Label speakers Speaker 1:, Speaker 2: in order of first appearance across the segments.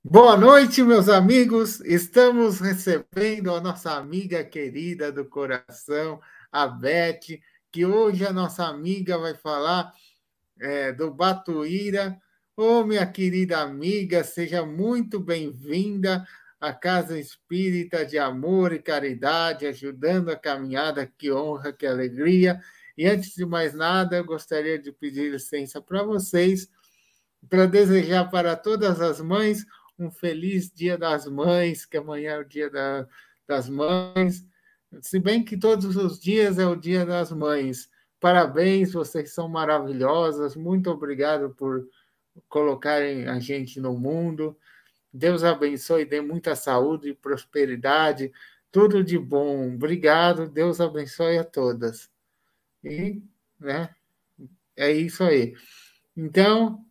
Speaker 1: Boa noite, meus amigos. Estamos recebendo a nossa amiga querida do coração, a Beth, que hoje a nossa amiga vai falar do Batuíra. Ô, minha querida amiga, seja muito bem-vinda à Casa Espírita de Amor e Caridade, ajudando a caminhada. Que honra, que alegria. E antes de mais nada, eu gostaria de pedir licença para vocês para desejar para todas as mães um feliz Dia das Mães, que amanhã é o das Mães, se bem que todos os dias é o Dia das Mães. Parabéns, vocês são maravilhosas. Muito obrigado por colocarem a gente no mundo. Deus abençoe, dê muita saúde e prosperidade, tudo de bom. Obrigado, Deus abençoe a todas. E, né, é isso aí. Então,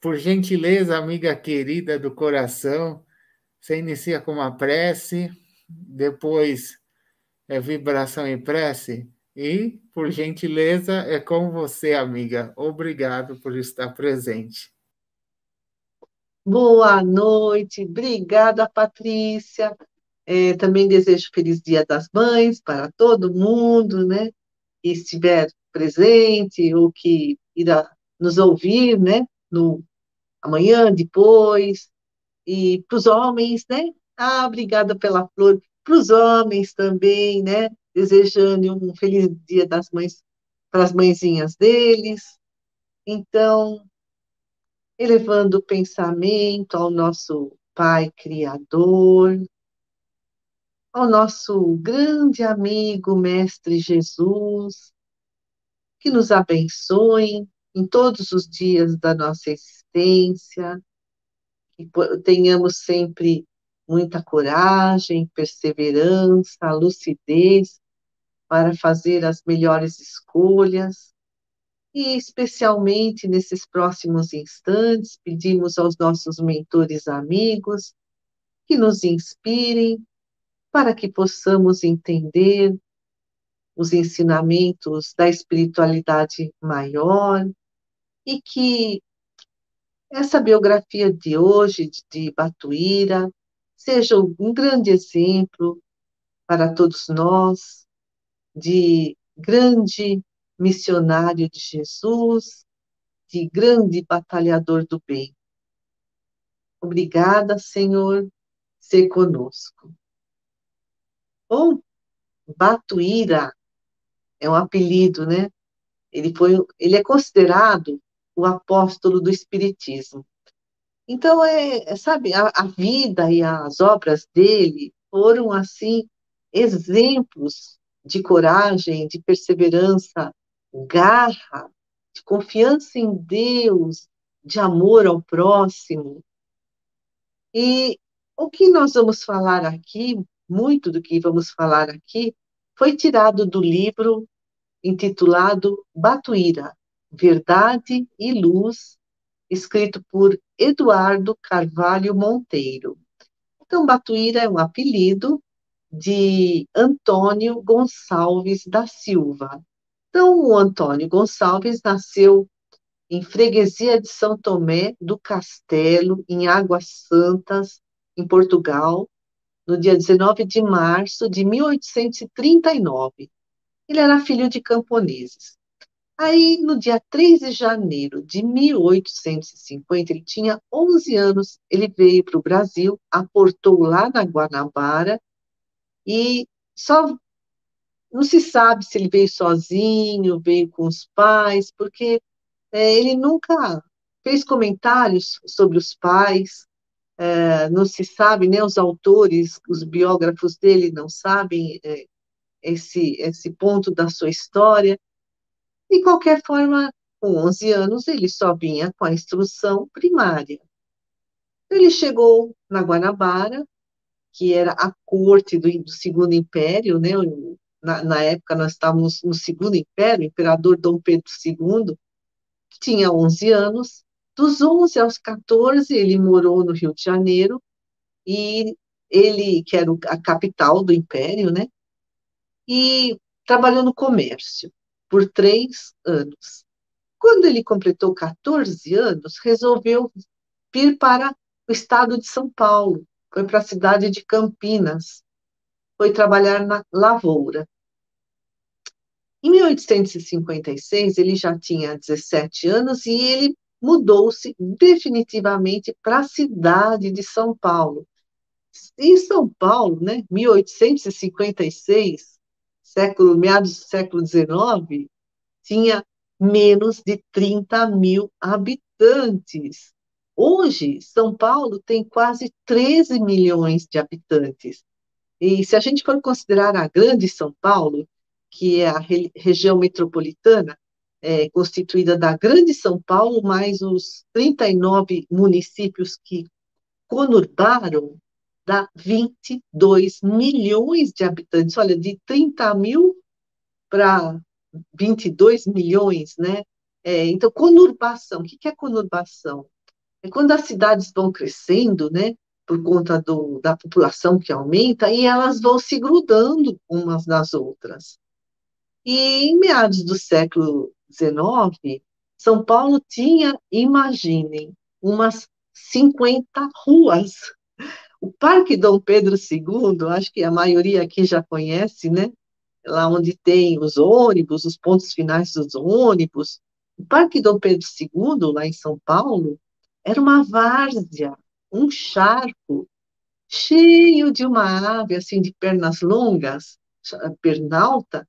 Speaker 1: por gentileza, amiga querida do coração, você inicia com uma prece, depois é vibração e prece, e, por gentileza, é com você, amiga. Obrigado por estar presente.
Speaker 2: Boa noite, obrigada, Patrícia. Também desejo feliz Dia das Mães para todo mundo, né? Que estiver presente ou que irá nos ouvir, né? No amanhã, depois. E para os homens, né? Ah, obrigada pela flor. Para os homens também, né? Desejando um feliz Dia das Mães para as mãezinhas deles. Então, elevando o pensamento ao nosso Pai Criador, ao nosso grande amigo Mestre Jesus, que nos abençoe em todos os dias da nossa existência, que tenhamos sempre muita coragem, perseverança, lucidez para fazer as melhores escolhas. E, especialmente nesses próximos instantes, pedimos aos nossos mentores amigos que nos inspirem para que possamos entender os ensinamentos da espiritualidade maior e que essa biografia de hoje, de Batuíra, seja um grande exemplo para todos nós, de grande missionário de Jesus, de grande batalhador do bem. Obrigada, Senhor, ser conosco. Bom, Batuíra é um apelido, né? Ele é considerado o apóstolo do Espiritismo. Então, sabe, a vida e as obras dele foram, assim, exemplos de coragem, de perseverança, garra, de confiança em Deus, de amor ao próximo. E o que nós vamos falar aqui, muito do que vamos falar aqui, foi tirado do livro intitulado Batuíra, Verdade e Luz, escrito por Eduardo Carvalho Monteiro. Então, Batuíra é um apelido de Antônio Gonçalves da Silva. Então, o Antônio Gonçalves nasceu em Freguesia de São Tomé do Castelo, em Águas Santas, em Portugal, no dia 19 de março de 1839. Ele era filho de camponeses. Aí, no dia 3 de janeiro de 1850, ele tinha 11 anos, ele veio para o Brasil, aportou lá na Guanabara e só não se sabe se ele veio sozinho, veio com os pais, porque ele nunca fez comentários sobre os pais, não se sabe, né, os autores, os biógrafos dele não sabem esse ponto da sua história. De qualquer forma, com 11 anos, ele só vinha com a instrução primária. Ele chegou na Guanabara, que era a corte do Segundo Império, né? Na época nós estávamos no Segundo Império, o imperador Dom Pedro II, que tinha 11 anos. Dos 11 aos 14, ele morou no Rio de Janeiro, e ele, que era a capital do Império, né? E trabalhou no comércio por 3 anos. Quando ele completou 14 anos, resolveu vir para o estado de São Paulo, foi para a cidade de Campinas, foi trabalhar na lavoura. Em 1856, ele já tinha 17 anos e ele mudou-se definitivamente para a cidade de São Paulo. Em São Paulo, né, 1856, meados do século XIX, tinha menos de 30 mil habitantes. Hoje, São Paulo tem quase 13 milhões de habitantes. E se a gente for considerar a Grande São Paulo, que é a região metropolitana, constituída da Grande São Paulo, mais os 39 municípios que conurbaram, dá 22 milhões de habitantes. Olha, de 30 mil para 22 milhões, né? Então, conurbação, o que é conurbação? É quando as cidades vão crescendo, né? Por conta da população que aumenta, e elas vão se grudando umas nas outras. E em meados do século XIX, São Paulo tinha, imaginem, umas 50 ruas. O Parque Dom Pedro II, acho que a maioria aqui já conhece, né? Lá onde tem os ônibus, os pontos finais dos ônibus. O Parque Dom Pedro II, lá em São Paulo, era uma várzea, um charco, cheio de uma ave, assim, de pernas longas, pernalta.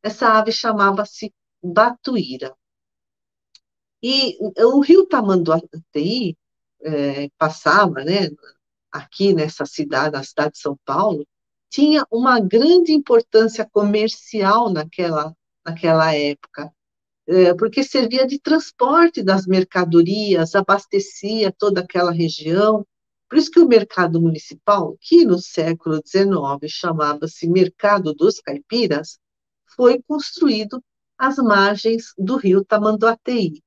Speaker 2: Essa ave chamava-se batuíra. E o rio Tamanduateí passava, né, aqui nessa cidade, na cidade de São Paulo, tinha uma grande importância comercial naquela época, porque servia de transporte das mercadorias, abastecia toda aquela região. Por isso que o mercado municipal, que no século XIX chamava-se Mercado dos Caipiras, foi construído às margens do rio Tamanduateí.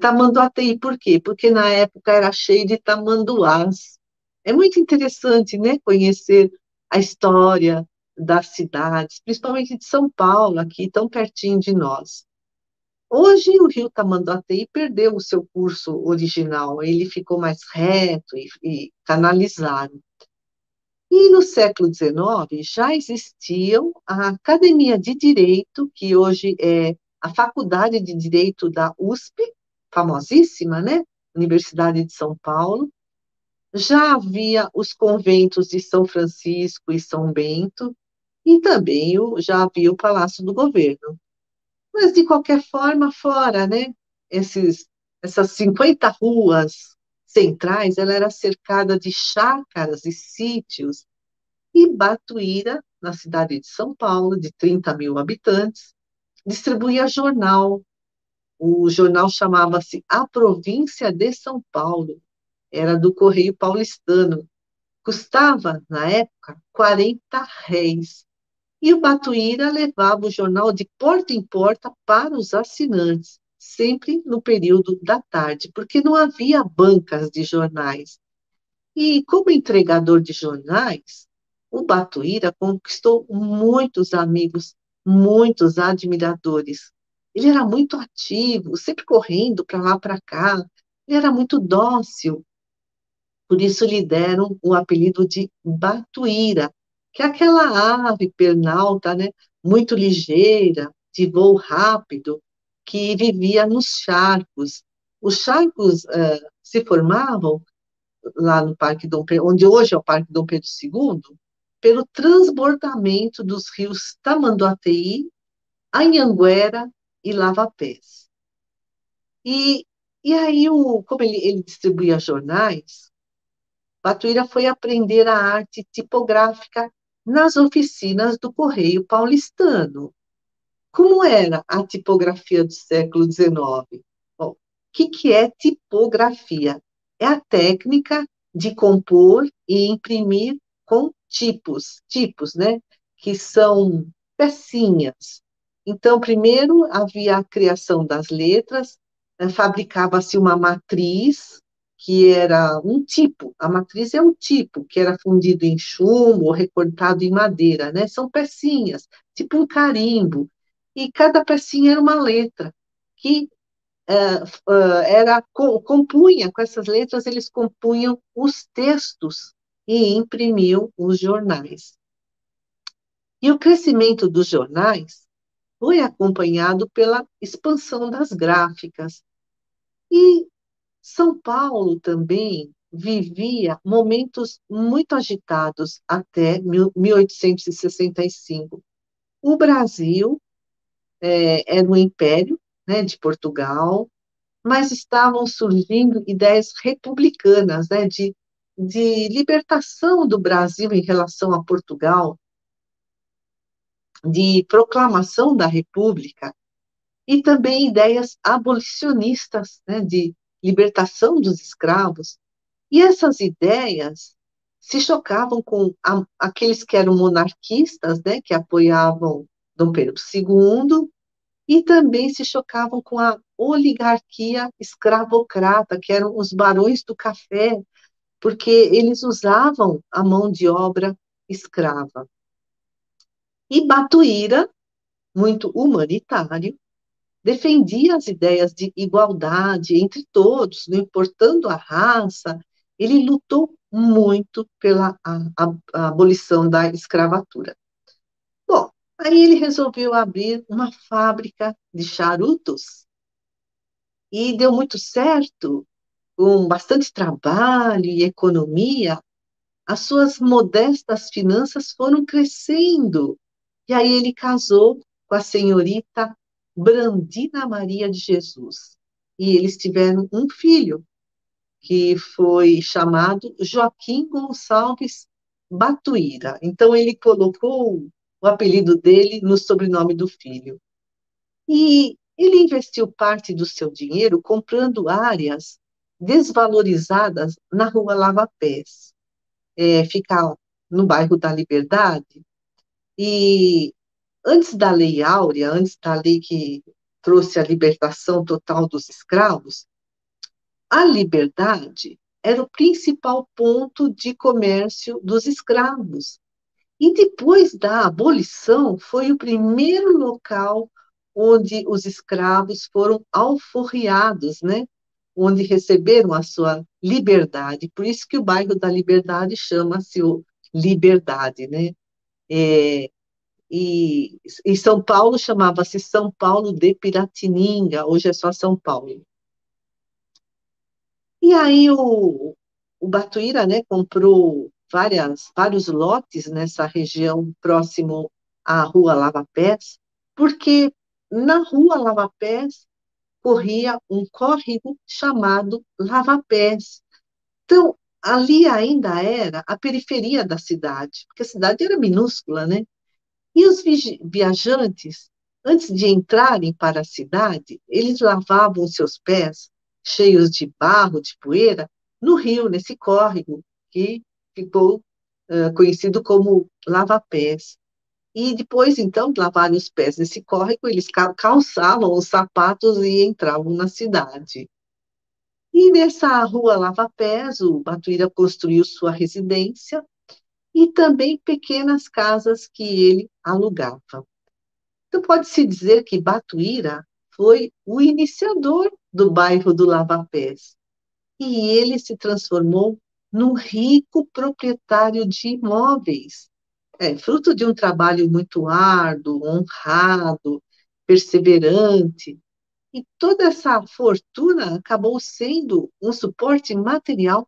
Speaker 2: Tamanduateí por quê? Porque na época era cheio de tamanduás. É muito interessante, né, conhecer a história das cidades, principalmente de São Paulo, aqui tão pertinho de nós. Hoje o rio Tamanduateí perdeu o seu curso original, ele ficou mais reto e canalizado. E no século XIX já existiam a Academia de Direito, que hoje é a Faculdade de Direito da USP, famosíssima, né? Universidade de São Paulo. Já havia os conventos de São Francisco e São Bento, e também já havia o Palácio do Governo. Mas, de qualquer forma, fora, né? Essas 50 ruas centrais, ela era cercada de chácaras e sítios, e Batuíra, na cidade de São Paulo, de 30 mil habitantes, distribuía jornal. O jornal chamava-se A Província de São Paulo, era do Correio Paulistano. Custava, na época, 40 réis. E o Batuíra levava o jornal de porta em porta para os assinantes, sempre no período da tarde, porque não havia bancas de jornais. E como entregador de jornais, o Batuíra conquistou muitos amigos, muitos admiradores. Ele era muito ativo, sempre correndo para lá para cá. Ele era muito dócil, por isso lhe deram o apelido de Batuíra, que é aquela ave pernalta, né, muito ligeira, de voo rápido, que vivia nos charcos. Os charcos se formavam lá no Parque Dom Pedro, onde hoje é o Parque Dom Pedro II, pelo transbordamento dos rios Tamanduateí, Anhanguera e Lavapés. E, e aí, como ele distribuía jornais, Batuíra foi aprender a arte tipográfica nas oficinas do Correio Paulistano. Como era a tipografia do século XIX? Bom, o que é tipografia? É a técnica de compor e imprimir com tipos, né? Que são pecinhas. Então, primeiro havia a criação das letras, fabricava-se uma matriz, que era um tipo, a matriz é um tipo, que era fundido em chumbo ou recortado em madeira, né? São pecinhas, tipo um carimbo, e cada pecinha era uma letra, que compunha, com essas letras, eles compunham os textos e imprimiam os jornais. E o crescimento dos jornais foi acompanhado pela expansão das gráficas. E São Paulo também vivia momentos muito agitados até 1865. O Brasil era um império, né, de Portugal, mas estavam surgindo ideias republicanas, né, de libertação do Brasil em relação a Portugal, de proclamação da República, e também ideias abolicionistas, né, de libertação dos escravos. E essas ideias se chocavam com aqueles que eram monarquistas, né, que apoiavam Dom Pedro II, e também se chocavam com a oligarquia escravocrata, que eram os barões do café, porque eles usavam a mão de obra escrava. E Batuíra, muito humanitário, defendia as ideias de igualdade entre todos, não importando a raça. Ele lutou muito pela a abolição da escravatura. Bom, aí ele resolveu abrir uma fábrica de charutos e deu muito certo, com bastante trabalho e economia. As suas modestas finanças foram crescendo. E aí ele casou com a senhorita Brandina Maria de Jesus. E eles tiveram um filho, que foi chamado Joaquim Gonçalves Batuíra. Então ele colocou o apelido dele no sobrenome do filho. E ele investiu parte do seu dinheiro comprando áreas desvalorizadas na rua Lava Pés. Fica no bairro da Liberdade. E antes da Lei Áurea, antes da lei que trouxe a libertação total dos escravos, a Liberdade era o principal ponto de comércio dos escravos. E depois da abolição, foi o primeiro local onde os escravos foram alforriados, né? Onde receberam a sua liberdade. Por isso que o bairro da Liberdade chama-se Liberdade, né? É, e São Paulo chamava-se São Paulo de Piratininga, hoje é só São Paulo. E aí o Batuíra, né, comprou vários lotes nessa região próximo à Rua Lava Pés, porque na Rua Lava Pés corria um córrego chamado Lava Pés. Então, ali ainda era a periferia da cidade, porque a cidade era minúscula, né? E os viajantes, antes de entrarem para a cidade, eles lavavam seus pés, cheios de barro, de poeira, no rio, nesse córrego, que ficou conhecido como lava-pés. E depois, então, de lavarem os pés nesse córrego, eles calçavam os sapatos e entravam na cidade. E nessa rua Lava-Pés, o Batuíra construiu sua residência e também pequenas casas que ele alugava. Então, pode-se dizer que Batuíra foi o iniciador do bairro do Lava-Pés. E ele se transformou num rico proprietário de imóveis. Fruto de um trabalho muito árduo, honrado, perseverante. E toda essa fortuna acabou sendo um suporte material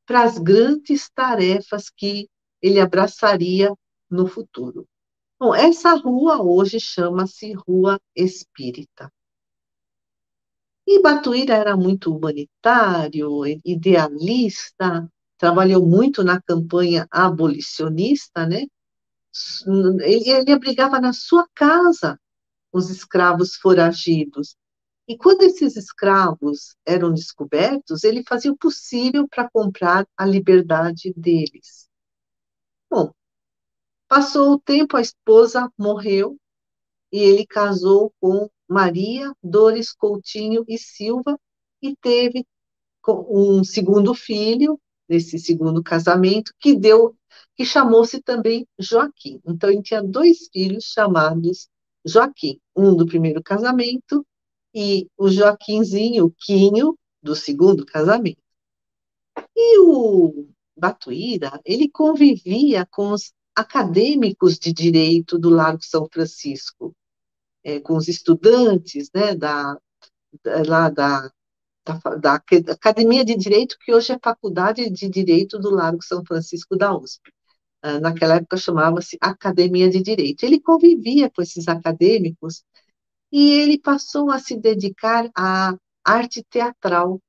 Speaker 2: para as grandes tarefas que ele abraçaria no futuro. Bom, essa rua hoje chama-se Rua Espírita. E Batuíra era muito humanitário, idealista, trabalhou muito na campanha abolicionista, né? Ele abrigava na sua casa os escravos foragidos. E quando esses escravos eram descobertos, ele fazia o possível para comprar a liberdade deles. Bom, passou o tempo, a esposa morreu e ele casou com Maria Dores Coutinho e Silva e teve um segundo filho, nesse segundo casamento, que chamou-se também Joaquim. Então, ele tinha dois filhos chamados Joaquim, um do primeiro casamento e o Joaquinzinho, o Quinho, do segundo casamento. E o Batuíra, ele convivia com os acadêmicos de direito do Largo São Francisco, com os estudantes, né, lá da Academia de Direito, que hoje é Faculdade de Direito do Largo São Francisco da USP. Naquela época chamava-se Academia de Direito. Ele convivia com esses acadêmicos e ele passou a se dedicar à arte teatral.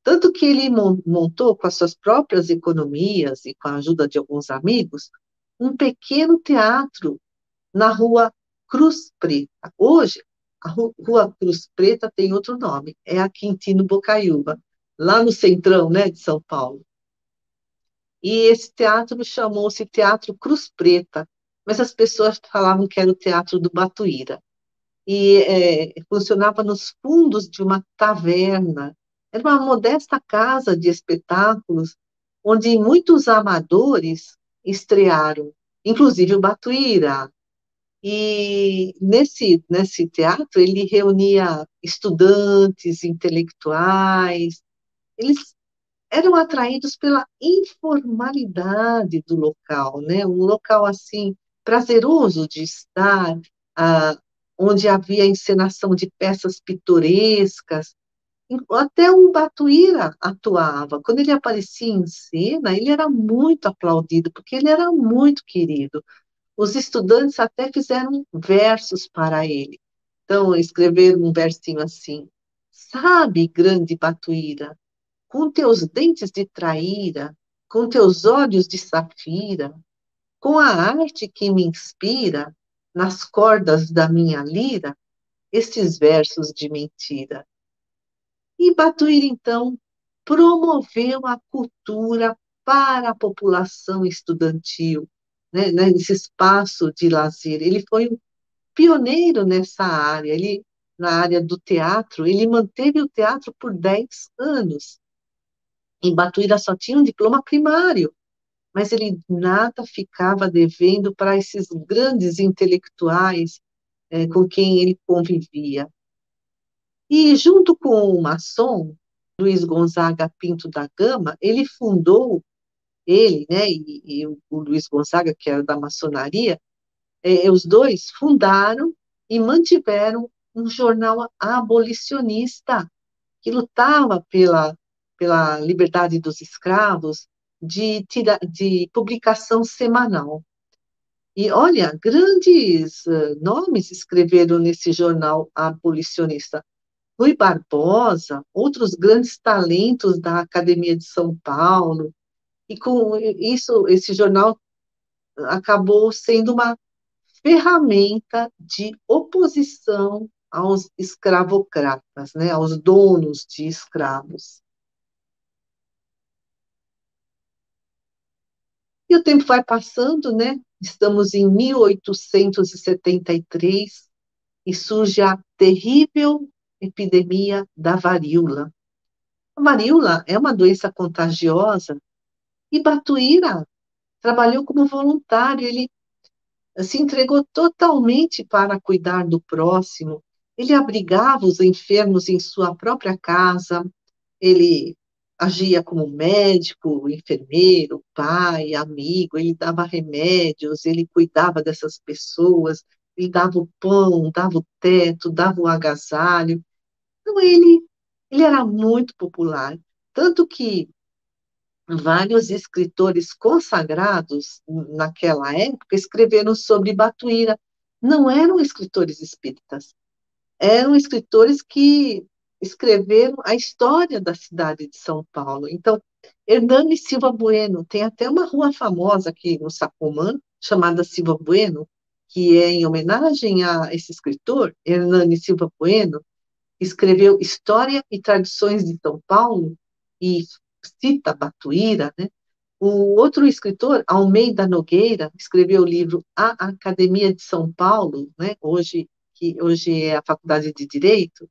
Speaker 2: Tanto que ele montou, com as suas próprias economias e com a ajuda de alguns amigos, um pequeno teatro na Rua Cruz Preta. Hoje, a Rua Cruz Preta tem outro nome, é a Quintino Bocaiúva, lá no centrão, né, de São Paulo. E esse teatro chamou-se Teatro Cruz Preta, mas as pessoas falavam que era o Teatro do Batuíra. E funcionava nos fundos de uma taverna. Era uma modesta casa de espetáculos, onde muitos amadores estrearam, inclusive o Batuíra. E nesse teatro ele reunia estudantes, intelectuais, eles eram atraídos pela informalidade do local, né? Um local assim prazeroso de estar, ah, onde havia encenação de peças pitorescas. Até o Batuíra atuava. Quando ele aparecia em cena, ele era muito aplaudido, porque ele era muito querido. Os estudantes até fizeram versos para ele. Então, escreveram um versinho assim: Sabe, grande Batuíra, com teus dentes de traíra, com teus olhos de safira, com a arte que me inspira, nas cordas da minha lira, estes versos de mentira. E Batuíra, então, promoveu a cultura para a população estudantil, né, nesse espaço de lazer. Ele foi um pioneiro nessa área. Ele, na área do teatro, ele manteve o teatro por 10 anos. Em Batuíra só tinha um diploma primário, mas ele nada ficava devendo para esses grandes intelectuais com quem ele convivia. E junto com o maçom Luiz Gonzaga Pinto da Gama, ele fundou, né, e o Luiz Gonzaga, que era da maçonaria, os dois fundaram e mantiveram um jornal abolicionista que lutava pela liberdade dos escravos, de publicação semanal. E olha, grandes nomes escreveram nesse jornal abolicionista. Rui Barbosa, outros grandes talentos da Academia de São Paulo, e com isso, esse jornal acabou sendo uma ferramenta de oposição aos escravocratas, né, aos donos de escravos. E o tempo vai passando, né? Estamos em 1873 e surge a terrível epidemia da varíola. A varíola é uma doença contagiosa e Batuíra trabalhou como voluntário, ele se entregou totalmente para cuidar do próximo, ele abrigava os enfermos em sua própria casa, ele agia como médico, enfermeiro, pai, amigo, ele dava remédios, ele cuidava dessas pessoas, ele dava o pão, dava o teto, dava o agasalho. Então, ele era muito popular, tanto que vários escritores consagrados naquela época escreveram sobre Batuíra. Não eram escritores espíritas, eram escritores que escreveram a história da cidade de São Paulo. Então, Hernani Silva Bueno, tem até uma rua famosa aqui no Sacomã, chamada Silva Bueno, que é em homenagem a esse escritor, Hernani Silva Bueno, que escreveu História e Tradições de São Paulo, e cita Batuíra, né? O outro escritor, Almeida Nogueira, escreveu o livro A Academia de São Paulo, né? Que hoje é a Faculdade de Direito.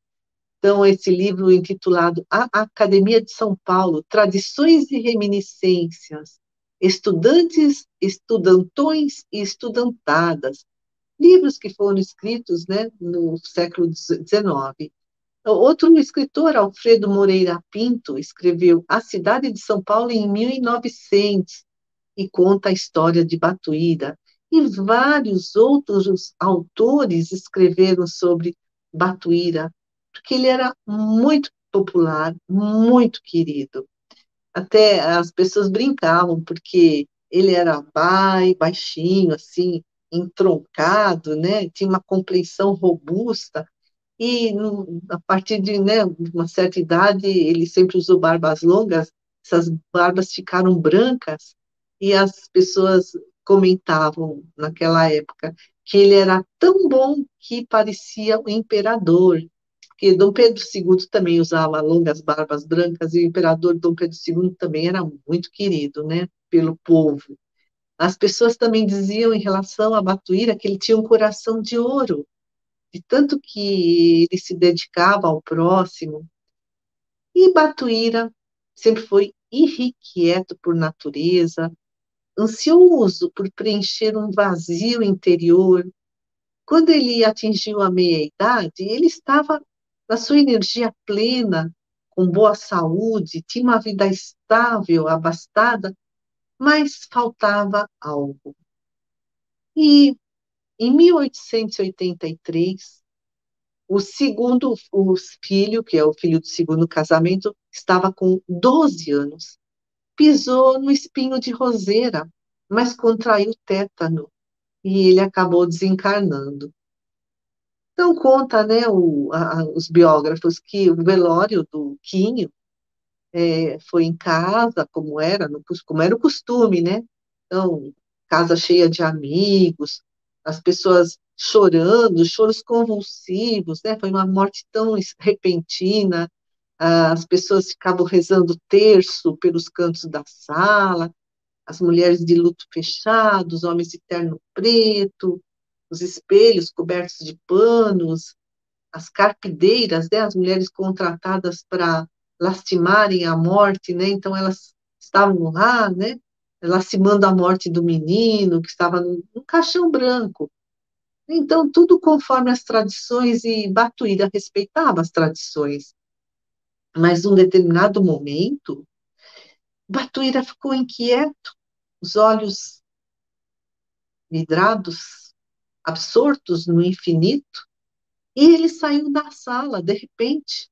Speaker 2: Então, esse livro intitulado A Academia de São Paulo, Tradições e Reminiscências, Estudantes, Estudantões e Estudantadas, livros que foram escritos, né, no século XIX. Outro escritor, Alfredo Moreira Pinto, escreveu A Cidade de São Paulo em 1900 e conta a história de Batuíra. E vários outros autores escreveram sobre Batuíra, porque ele era muito popular, muito querido. Até as pessoas brincavam, porque ele era baixinho, assim, entroncado, né? Tinha uma compleição robusta, e a partir de, né, uma certa idade, ele sempre usou barbas longas, essas barbas ficaram brancas, e as pessoas comentavam naquela época que ele era tão bom que parecia um imperador, porque Dom Pedro II também usava longas barbas brancas, e o imperador Dom Pedro II também era muito querido, né, pelo povo. As pessoas também diziam em relação a Batuíra que ele tinha um coração de ouro, de tanto que ele se dedicava ao próximo. E Batuíra sempre foi irrequieto por natureza, ansioso por preencher um vazio interior. Quando ele atingiu a meia-idade, ele estava na sua energia plena, com boa saúde, tinha uma vida estável, abastada, mas faltava algo. E em 1883, o segundo, o filho, que é o filho do segundo casamento, estava com 12 anos. Pisou no espinho de roseira, mas contraiu tétano e ele acabou desencarnando. Então conta, né, os biógrafos que o velório do Quinho foi em casa, como era o costume, né? Então, casa cheia de amigos, as pessoas chorando, choros convulsivos, né? Foi uma morte tão repentina, as pessoas ficavam rezando terço pelos cantos da sala, as mulheres de luto fechado, os homens de terno preto, os espelhos cobertos de panos, as carpideiras, né, as mulheres contratadas para lastimarem a morte, né, então elas estavam lá, né, lastimando a morte do menino, que estava no caixão branco. Então, tudo conforme as tradições, e Batuíra respeitava as tradições. Mas, num determinado momento, Batuíra ficou inquieto, os olhos vidrados, absortos no infinito, e ele saiu da sala, de repente.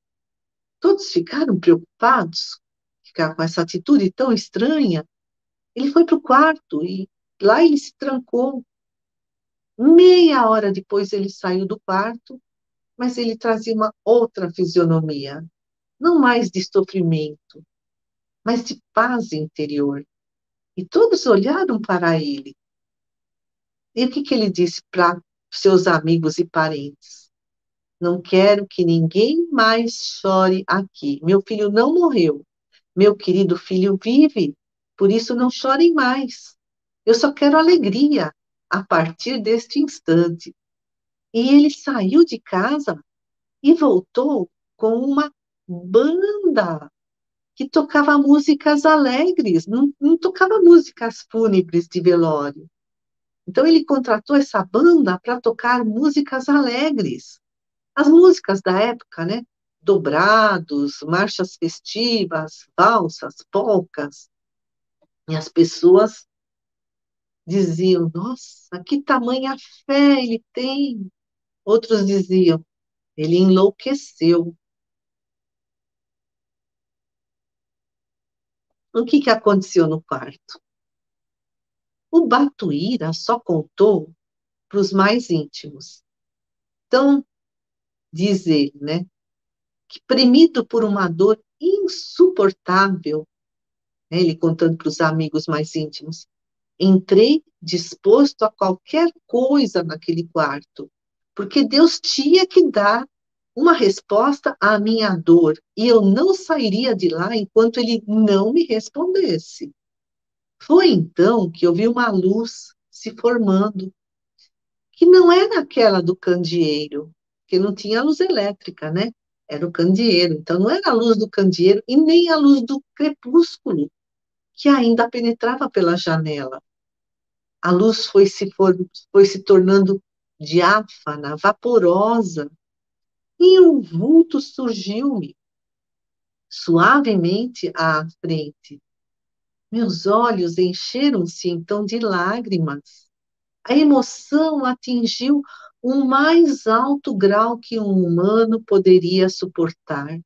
Speaker 2: Todos ficaram preocupados, ficar com essa atitude tão estranha. Ele foi para o quarto e lá ele se trancou. Meia hora depois ele saiu do quarto, mas ele trazia uma outra fisionomia, não mais de sofrimento, mas de paz interior. E todos olharam para ele. E o que ele disse para seus amigos e parentes? Não quero que ninguém mais chore aqui. Meu filho não morreu. Meu querido filho vive, por isso não chorem mais. Eu só quero alegria a partir deste instante. E ele saiu de casa e voltou com uma banda que tocava músicas alegres, não tocava músicas fúnebres de velório. Então ele contratou essa banda para tocar músicas alegres. As músicas da época, né? Dobrados, marchas festivas, valsas, polcas. E as pessoas diziam: nossa, que tamanha fé ele tem. Outros diziam: ele enlouqueceu. O que aconteceu no quarto? O Batuíra só contou para os mais íntimos. Então, diz ele, né, que premido por uma dor insuportável, né, ele contando para os amigos mais íntimos, entrei disposto a qualquer coisa naquele quarto, porque Deus tinha que dar uma resposta à minha dor, e eu não sairia de lá enquanto ele não me respondesse. Foi então que eu vi uma luz se formando, que não era aquela do candeeiro, que não tinha luz elétrica, né? Era o candeeiro. Então, não era a luz do candeeiro e nem a luz do crepúsculo, que ainda penetrava pela janela. A luz foi se tornando diáfana, vaporosa, e um vulto surgiu-me suavemente à frente. Meus olhos encheram-se então de lágrimas. A emoção atingiu o mais alto grau que um humano poderia suportar.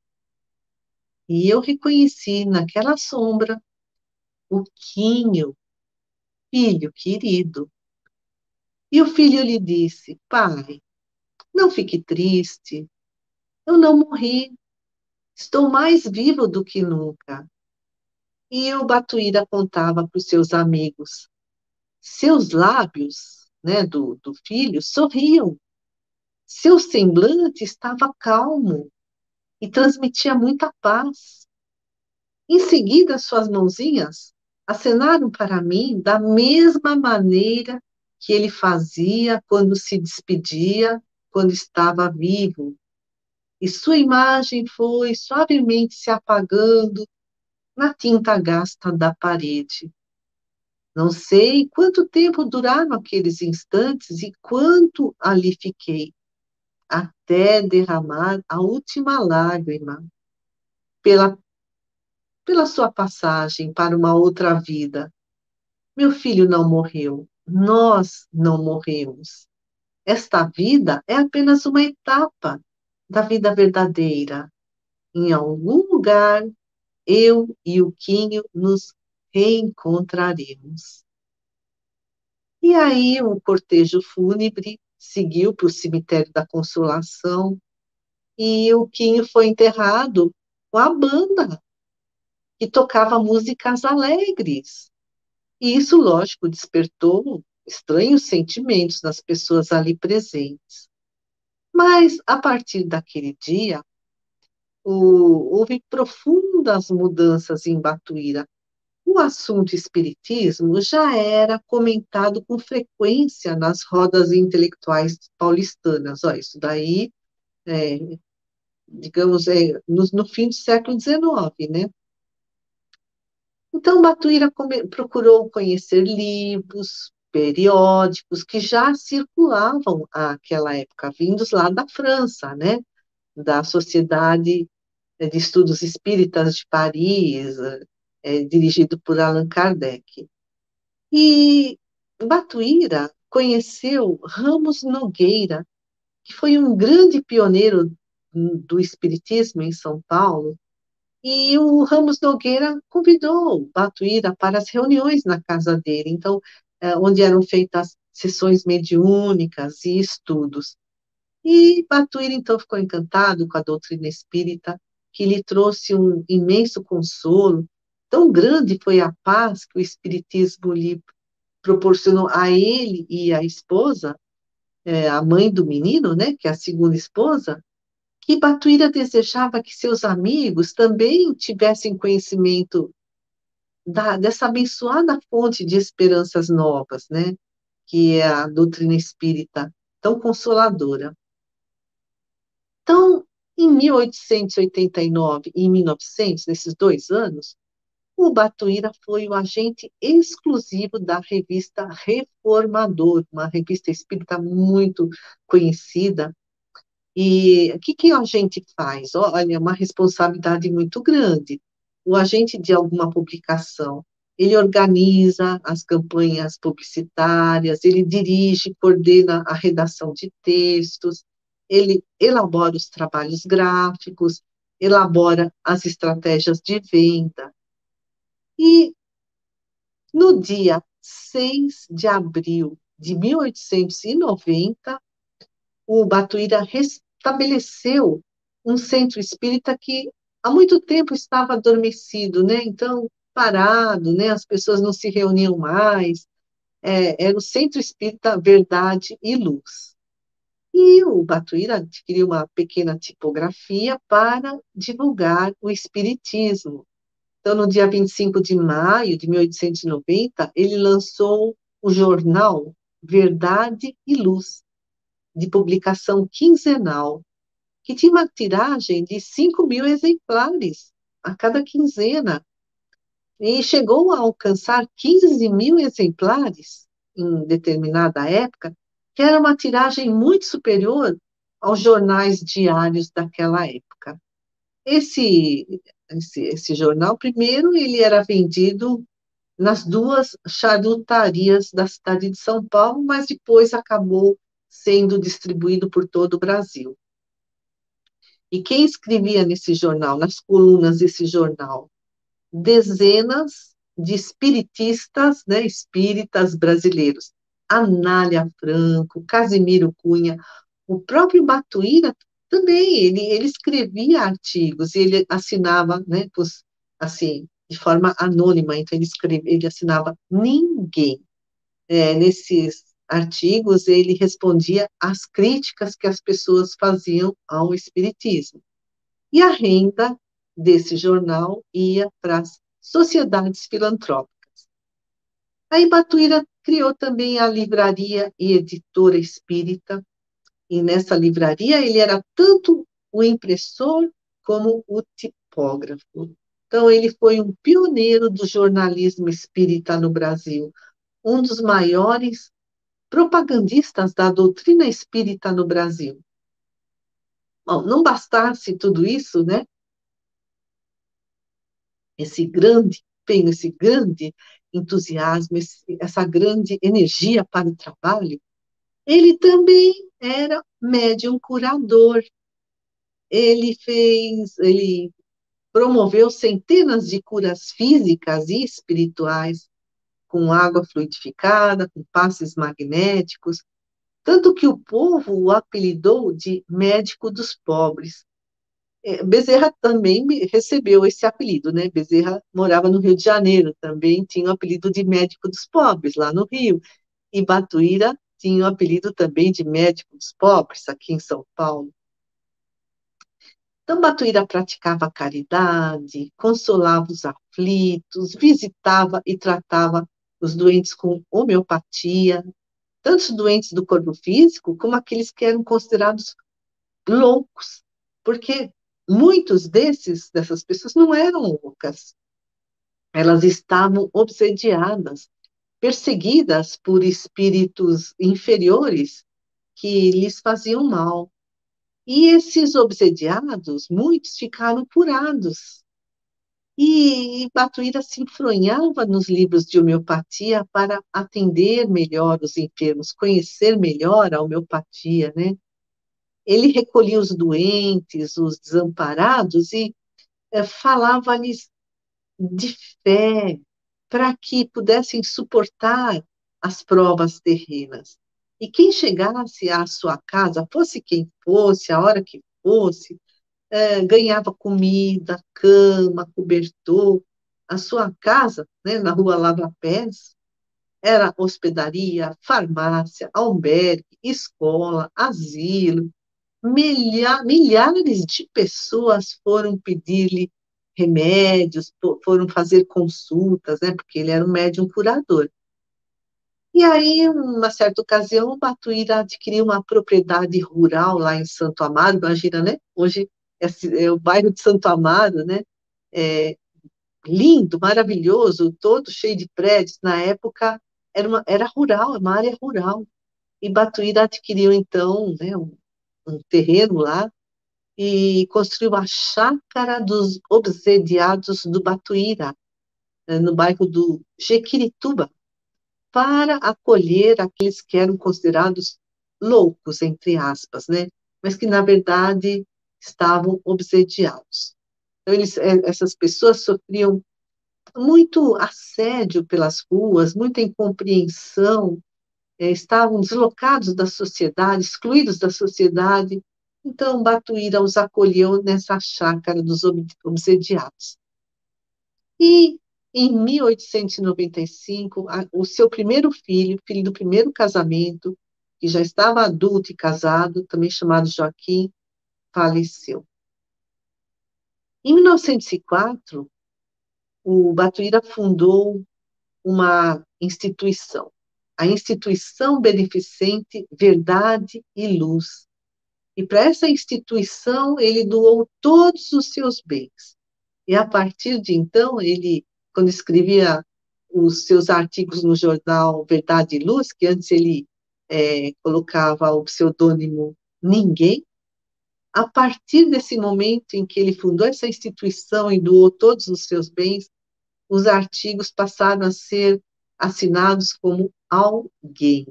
Speaker 2: E eu reconheci naquela sombra o Quinho, filho querido. E o filho lhe disse: Pai, não fique triste, eu não morri, estou mais vivo do que nunca. E o Batuíra contava para os seus amigos. Seus lábios, né, do filho, sorriam. Seu semblante estava calmo e transmitia muita paz. Em seguida, suas mãozinhas acenaram para mim da mesma maneira que ele fazia quando se despedia, quando estava vivo. E sua imagem foi suavemente se apagando na tinta gasta da parede. Não sei quanto tempo duraram aqueles instantes e quanto ali fiquei, até derramar a última lágrima pela, pela sua passagem para uma outra vida. Meu filho não morreu, nós não morremos. Esta vida é apenas uma etapa da vida verdadeira. Em algum lugar, eu e o Quinho nos reencontraremos. E aí o cortejo fúnebre seguiu para o cemitério da Consolação e o Quinho foi enterrado com a banda, que tocava músicas alegres. E isso, lógico, despertou estranhos sentimentos nas pessoas ali presentes. Mas, a partir daquele dia, houve profundas mudanças em Batuíra. O assunto espiritismo já era comentado com frequência nas rodas intelectuais paulistanas. Ó, isso daí, é, digamos, no fim do século XIX, né? Então, Batuíra procurou conhecer livros, periódicos que já circulavam àquela época, vindos lá da França, né? Da Sociedade de Estudos Espíritas de Paris, dirigido por Allan Kardec. E Batuíra conheceu Ramos Nogueira, que foi um grande pioneiro do espiritismo em São Paulo, e o Ramos Nogueira convidou Batuíra para as reuniões na casa dele, então, onde eram feitas sessões mediúnicas e estudos. E Batuíra, então, ficou encantado com a doutrina espírita, que lhe trouxe um imenso consolo. Tão grande foi a paz que o espiritismo lhe proporcionou a ele e à esposa, a mãe do menino, né, que é a segunda esposa, que Batuíra desejava que seus amigos também tivessem conhecimento dessa abençoada fonte de esperanças novas, né, que é a doutrina espírita tão consoladora. Então, em 1889 e em 1900, nesses 2 anos, o Batuíra foi o agente exclusivo da revista Reformador, uma revista espírita muito conhecida. E o que a gente faz? Olha, é uma responsabilidade muito grande. O agente de alguma publicação, ele organiza as campanhas publicitárias, ele dirige, coordena a redação de textos, ele elabora os trabalhos gráficos, elabora as estratégias de venda. E no dia 6 de abril de 1890, o Batuíra restabeleceu um centro espírita que há muito tempo estava adormecido, né? Então, parado, né? As pessoas não se reuniam mais. Era o Centro Espírita Verdade e Luz. E o Batuíra adquiriu uma pequena tipografia para divulgar o espiritismo. Então, no dia 25 de maio de 1890, ele lançou o jornal Verdade e Luz, de publicação quinzenal, que tinha uma tiragem de 5.000 exemplares a cada quinzena, e chegou a alcançar 15.000 exemplares em determinada época, que era uma tiragem muito superior aos jornais diários daquela época. Esse jornal, primeiro, ele era vendido nas duas charutarias da cidade de São Paulo, mas depois acabou sendo distribuído por todo o Brasil. E quem escrevia nesse jornal, nas colunas desse jornal? Dezenas de espiritistas, né, espíritas brasileiros. Anália Franco, Casimiro Cunha, o próprio Batuíra também, ele escrevia artigos, e ele assinava, né, assim, de forma anônima, então ele assinava ninguém. Nesses artigos, ele respondia às críticas que as pessoas faziam ao espiritismo. E a renda desse jornal ia para as sociedades filantrópicas. A Ibatuíra criou também a livraria e editora espírita, e nessa livraria ele era tanto o impressor como o tipógrafo. Então, ele foi um pioneiro do jornalismo espírita no Brasil, um dos maiores propagandistas da doutrina espírita no Brasil. Bom, não bastasse tudo isso, né? Esse grande empenho, esse grande entusiasmo, essa grande energia para o trabalho, ele também era médium curador. Ele promoveu centenas de curas físicas e espirituais, com água fluidificada, com passes magnéticos, tanto que o povo o apelidou de médico dos pobres. Bezerra também recebeu esse apelido, né? Bezerra morava no Rio de Janeiro, também tinha o apelido de médico dos pobres, lá no Rio. E Batuíra tinha o apelido também de médico dos pobres, aqui em São Paulo. Então, Batuíra praticava caridade, consolava os aflitos, visitava e tratava os doentes com homeopatia, tanto os doentes do corpo físico, como aqueles que eram considerados loucos, porque muitos dessas pessoas não eram loucas, elas estavam obsediadas, perseguidas por espíritos inferiores que lhes faziam mal. E esses obsediados, muitos ficaram curados. E Batuíra se enfronhava nos livros de homeopatia para atender melhor os enfermos, conhecer melhor a homeopatia, né? Ele recolhia os doentes, os desamparados e falava-lhes de fé, para que pudessem suportar as provas terrenas. E quem chegasse à sua casa, fosse quem fosse, a hora que fosse, ganhava comida, cama, cobertor. A sua casa, né, na rua Lava Pés, era hospedaria, farmácia, albergue, escola, asilo. Milhares de pessoas foram pedir-lhe remédios, foram fazer consultas, né, porque ele era um médium curador. E aí, uma certa ocasião, o Batuíra adquiriu uma propriedade rural lá em Santo Amaro, imagina, né? Hoje é o bairro de Santo Amaro, né? É lindo, maravilhoso, todo cheio de prédios. Na época era rural, uma área rural. E Batuíra adquiriu, então, né, um terreno lá e construiu a Chácara dos Obsediados do Batuíra, no bairro do Jequirituba, para acolher aqueles que eram considerados loucos, entre aspas, né? Mas que, na verdade, estavam obsediados. Então, essas pessoas sofriam muito assédio pelas ruas, muita incompreensão, estavam deslocados da sociedade, excluídos da sociedade. Então, Batuíra os acolheu nessa chácara dos obsediados. E, em 1895, o seu primeiro filho, filho do primeiro casamento, que já estava adulto e casado, também chamado Joaquim, faleceu. Em 1904, o Batuíra fundou uma instituição, a Instituição Beneficente Verdade e Luz. E para essa instituição, ele doou todos os seus bens. E a partir de então, ele, quando escrevia os seus artigos no jornal Verdade e Luz, que antes ele colocava o pseudônimo Ninguém, A partir desse momento em que ele fundou essa instituição e doou todos os seus bens, os artigos passaram a ser assinados como alguém.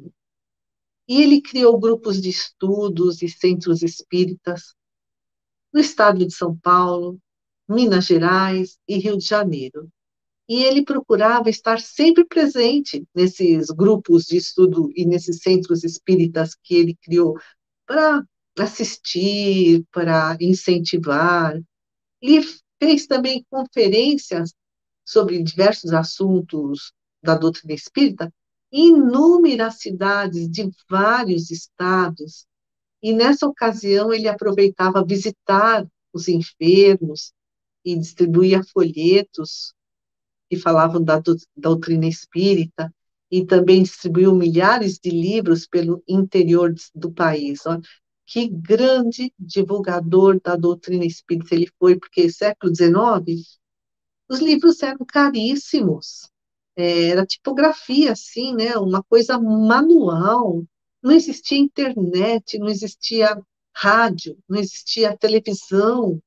Speaker 2: E ele criou grupos de estudos e centros espíritas no estado de São Paulo, Minas Gerais e Rio de Janeiro. E ele procurava estar sempre presente nesses grupos de estudo e nesses centros espíritas que ele criou para assistir, para incentivar. E fez também conferências sobre diversos assuntos da doutrina espírita em inúmeras cidades de vários estados. E nessa ocasião ele aproveitava visitar os enfermos e distribuía folhetos que falavam da doutrina espírita, e também distribuiu milhares de livros pelo interior do país. Olha, que grande divulgador da doutrina espírita ele foi, porque século XIX, os livros eram caríssimos, era tipografia, assim, né? Uma coisa manual, não existia internet, não existia rádio, não existia televisão.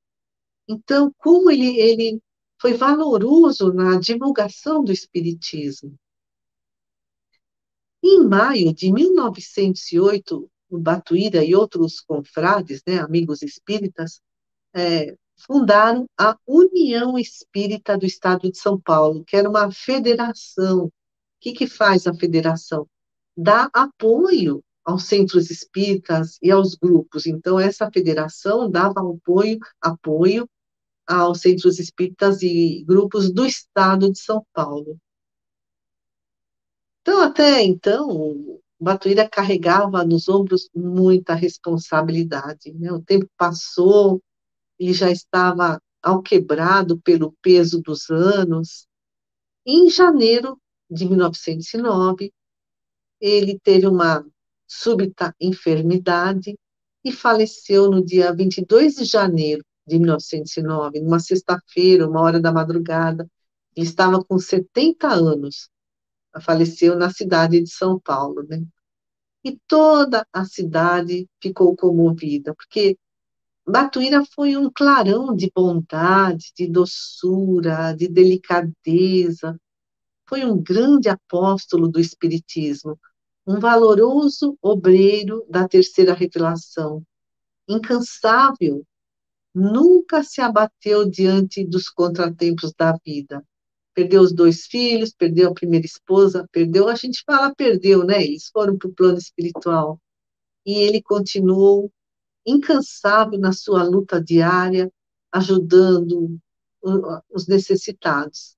Speaker 2: Então, como ele foi valoroso na divulgação do Espiritismo. Em maio de 1908, o Batuíra e outros confrades, né, amigos espíritas, fundaram a União Espírita do Estado de São Paulo, que era uma federação. O que faz a federação? Dá apoio aos centros espíritas e aos grupos. Então, essa federação dava apoio aos centros espíritas e grupos do Estado de São Paulo. Então, até então, o Batuíra carregava nos ombros muita responsabilidade, né? O tempo passou, ele já estava alquebrado pelo peso dos anos. E em janeiro de 1909, ele teve uma súbita enfermidade e faleceu no dia 22 de janeiro de 1909, numa sexta-feira, 1 hora da madrugada. Ele estava com 70 anos, faleceu na cidade de São Paulo, né? E toda a cidade ficou comovida, porque Batuíra foi um clarão de bondade, de doçura, de delicadeza, foi um grande apóstolo do Espiritismo, um valoroso obreiro da terceira revelação, incansável, nunca se abateu diante dos contratempos da vida. Perdeu os 2 filhos, perdeu a primeira esposa, perdeu, a gente fala perdeu, né? Eles foram para o plano espiritual. E ele continuou incansável na sua luta diária, ajudando os necessitados.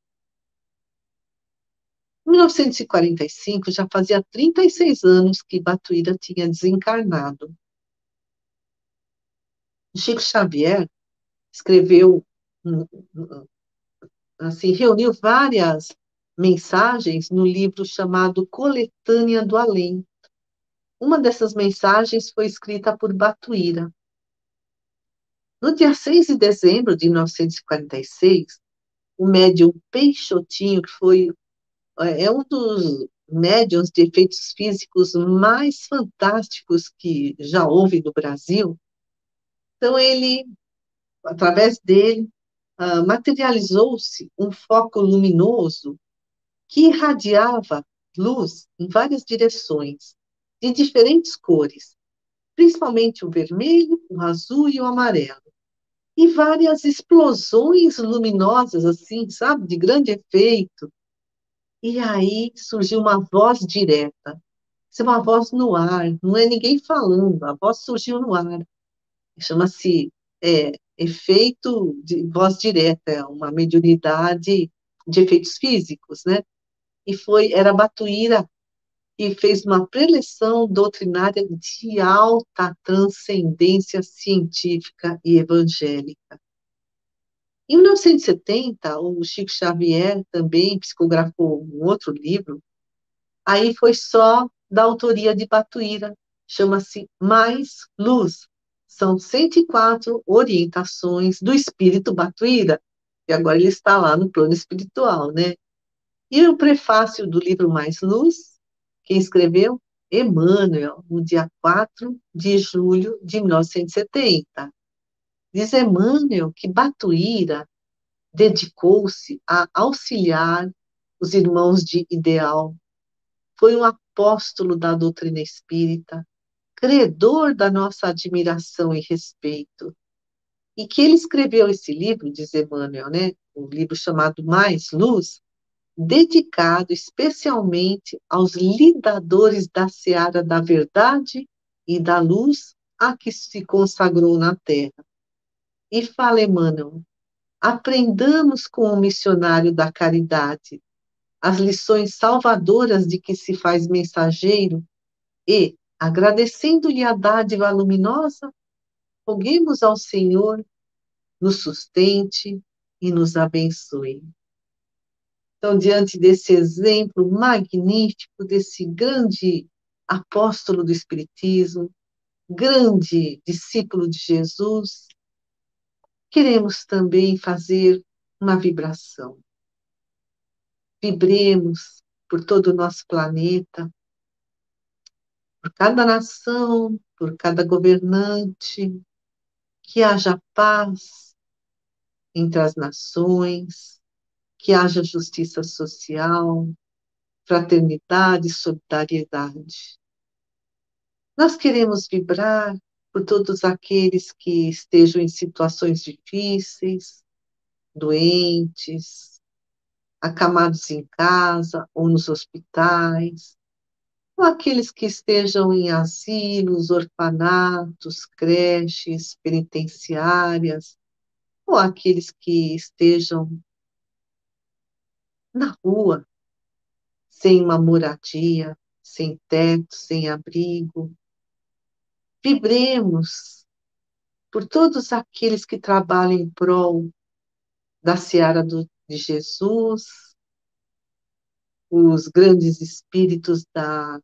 Speaker 2: Em 1945, já fazia 36 anos que Batuíra tinha desencarnado. Chico Xavier escreveu, assim, reuniu várias mensagens no livro chamado Coletânea do Além. Uma dessas mensagens foi escrita por Batuíra. No dia 6 de dezembro de 1946, o médium Peixotinho, que é um dos médiuns de efeitos físicos mais fantásticos que já houve no Brasil, então ele, através dele, materializou-se um foco luminoso que irradiava luz em várias direções, de diferentes cores, principalmente o vermelho, o azul e o amarelo. E várias explosões luminosas, assim, sabe, de grande efeito. E aí surgiu uma voz direta. Isso é uma voz no ar, não é ninguém falando, a voz surgiu no ar. Chama-se efeito de voz direta, é uma mediunidade de efeitos físicos, né? E era Batuíra que fez uma preleção doutrinária de alta transcendência científica e evangélica. Em 1970, o Chico Xavier também psicografou um outro livro, aí foi só da autoria de Batuíra, chama-se Mais Luz. São 104 orientações do espírito Batuíra, e agora ele está lá no plano espiritual, né? E o prefácio do livro Mais Luz, quem escreveu? Emmanuel, no dia 4 de julho de 1970. Diz Emmanuel que Batuíra dedicou-se a auxiliar os irmãos de ideal. Foi um apóstolo da doutrina espírita, credor da nossa admiração e respeito. E que ele escreveu esse livro, diz Emmanuel, né? Um livro chamado Mais Luz, dedicado especialmente aos lidadores da seara da verdade e da luz a que se consagrou na terra. E fala Emmanuel, aprendamos com o missionário da caridade as lições salvadoras de que se faz mensageiro e, agradecendo-lhe a dádiva luminosa, roguemos ao Senhor nos sustente e nos abençoe. Então, diante desse exemplo magnífico, desse grande apóstolo do Espiritismo, grande discípulo de Jesus, queremos também fazer uma vibração. Vibremos por todo o nosso planeta, por cada nação, por cada governante, que haja paz entre as nações, que haja justiça social, fraternidade e solidariedade. Nós queremos vibrar por todos aqueles que estejam em situações difíceis, doentes, acamados em casa ou nos hospitais, ou aqueles que estejam em asilos, orfanatos, creches, penitenciárias, ou aqueles que estejam na rua, sem uma moradia, sem teto, sem abrigo. Vibremos por todos aqueles que trabalham em prol da seara de Jesus, os grandes espíritos da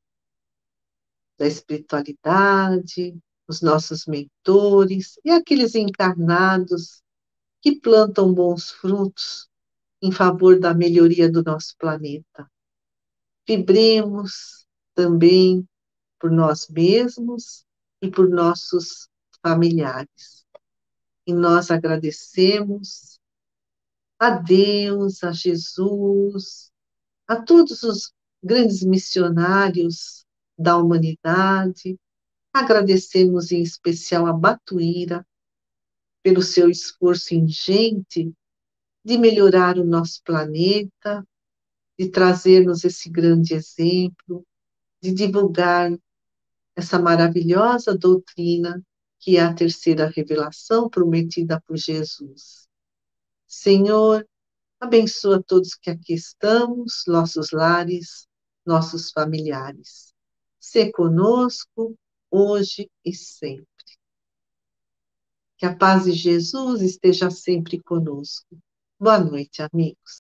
Speaker 2: espiritualidade, os nossos mentores e aqueles encarnados que plantam bons frutos em favor da melhoria do nosso planeta. Vibremos também por nós mesmos e por nossos familiares. E nós agradecemos a Deus, a Jesus, a todos os grandes missionários da humanidade. Agradecemos em especial a Batuíra pelo seu esforço ingente de melhorar o nosso planeta, de trazer-nos esse grande exemplo, de divulgar essa maravilhosa doutrina que é a terceira revelação prometida por Jesus. Senhor, abençoa todos que aqui estamos, nossos lares, nossos familiares. Sê conosco, hoje e sempre. Que a paz de Jesus esteja sempre conosco. Boa noite, amigos.